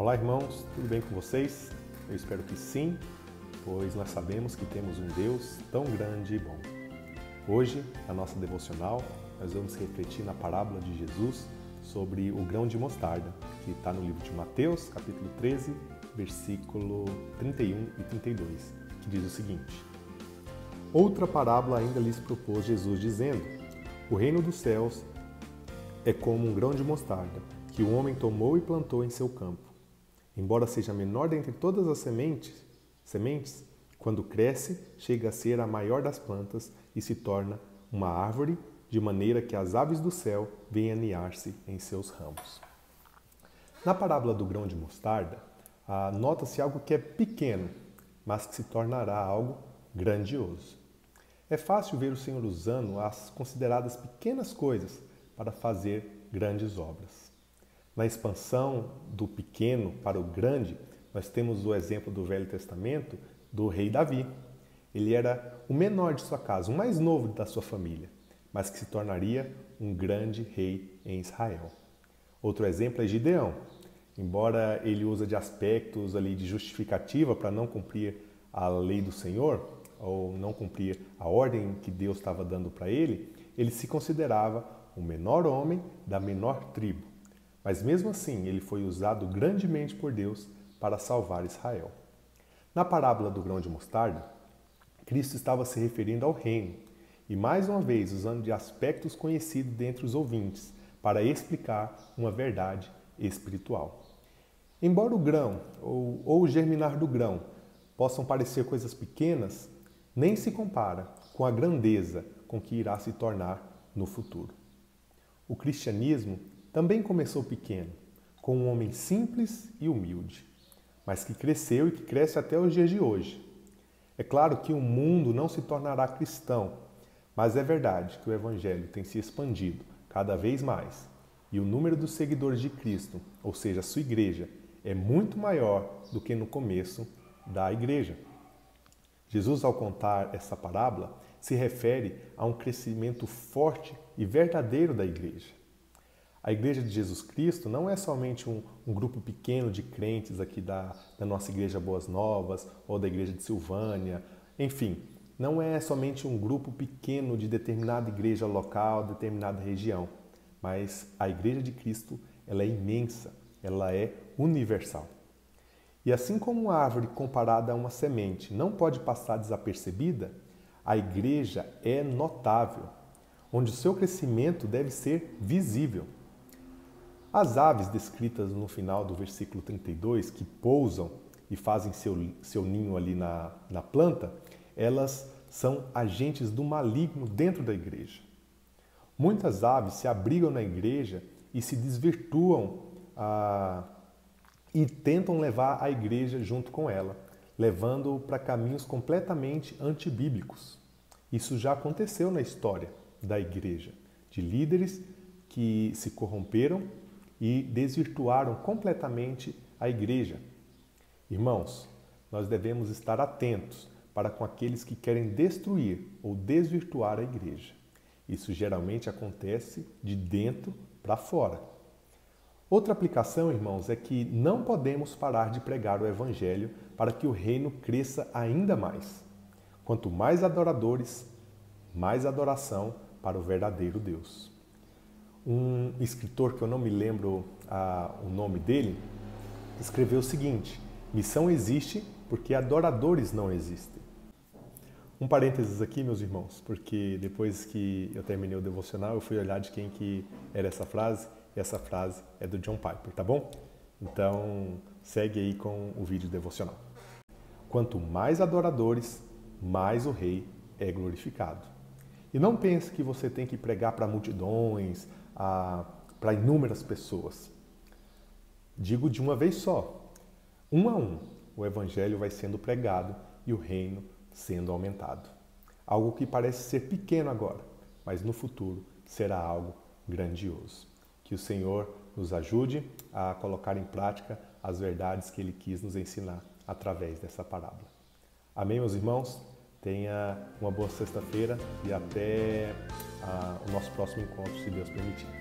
Olá, irmãos, tudo bem com vocês? Eu espero que sim, pois nós sabemos que temos um Deus tão grande e bom. Hoje, na nossa devocional, nós vamos refletir na parábola de Jesus sobre o grão de mostarda, que está no livro de Mateus, capítulo 13, versículo 31 e 32, que diz o seguinte: Outra parábola ainda lhes propôs Jesus, dizendo: O reino dos céus é como um grão de mostarda, que o homem tomou e plantou em seu campo. Embora seja menor dentre todas as sementes, quando cresce, chega a ser a maior das plantas e se torna uma árvore, de maneira que as aves do céu vêm aninhar-se em seus ramos. Na parábola do grão de mostarda, nota-se algo que é pequeno, mas que se tornará algo grandioso. É fácil ver o Senhor usando as consideradas pequenas coisas para fazer grandes obras. Na expansão do pequeno para o grande, nós temos o exemplo do Velho Testamento do rei Davi. Ele era o menor de sua casa, o mais novo da sua família, mas que se tornaria um grande rei em Israel. Outro exemplo é Gideão. Embora ele use de aspectos ali de justificativa para não cumprir a lei do Senhor, ou não cumprir a ordem que Deus estava dando para ele se considerava o menor homem da menor tribo. Mas mesmo assim, ele foi usado grandemente por Deus para salvar Israel. Na parábola do grão de mostarda, Cristo estava se referindo ao reino e, mais uma vez, usando de aspectos conhecidos dentre os ouvintes para explicar uma verdade espiritual. Embora o grão ou o germinar do grão possam parecer coisas pequenas, nem se compara com a grandeza com que irá se tornar no futuro. O cristianismo também começou pequeno, com um homem simples e humilde, mas que cresceu e que cresce até os dias de hoje. É claro que o mundo não se tornará cristão, mas é verdade que o Evangelho tem se expandido cada vez mais e o número dos seguidores de Cristo, ou seja, a sua igreja, é muito maior do que no começo da igreja. Jesus, ao contar essa parábola, se refere a um crescimento forte e verdadeiro da igreja. A Igreja de Jesus Cristo não é somente um grupo pequeno de crentes aqui da nossa Igreja Boas Novas ou da Igreja de Silvânia. Enfim, não é somente um grupo pequeno de determinada igreja local, determinada região. Mas a Igreja de Cristo, ela é imensa, ela é universal. E assim como uma árvore comparada a uma semente não pode passar desapercebida, a Igreja é notável, onde o seu crescimento deve ser visível. As aves descritas no final do versículo 32, que pousam e fazem seu ninho ali na planta, elas são agentes do maligno dentro da igreja. Muitas aves se abrigam na igreja e se desvirtuam e tentam levar a igreja junto com ela, levando-o para caminhos completamente antibíblicos. Isso já aconteceu na história da igreja, de líderes que se corromperam e desvirtuaram completamente a igreja. Irmãos, nós devemos estar atentos para com aqueles que querem destruir ou desvirtuar a igreja. Isso geralmente acontece de dentro para fora. Outra aplicação, irmãos, é que não podemos parar de pregar o Evangelho para que o reino cresça ainda mais. Quanto mais adoradores, mais adoração para o verdadeiro Deus. Um escritor, que eu não me lembro o nome dele, escreveu o seguinte: missão existe porque adoradores não existem. Um parênteses aqui, meus irmãos, porque depois que eu terminei o devocional, eu fui olhar de quem que era essa frase, e essa frase é do John Piper, tá bom? Então, segue aí com o vídeo devocional. Quanto mais adoradores, mais o rei é glorificado. E não pense que você tem que pregar para multidões, para inúmeras pessoas. Digo de uma vez só, um a um, o Evangelho vai sendo pregado e o reino sendo aumentado. Algo que parece ser pequeno agora, mas no futuro será algo grandioso. Que o Senhor nos ajude a colocar em prática as verdades que Ele quis nos ensinar através dessa parábola. Amém, meus irmãos? Tenha uma boa sexta-feira e até o nosso próximo encontro, se Deus permitir.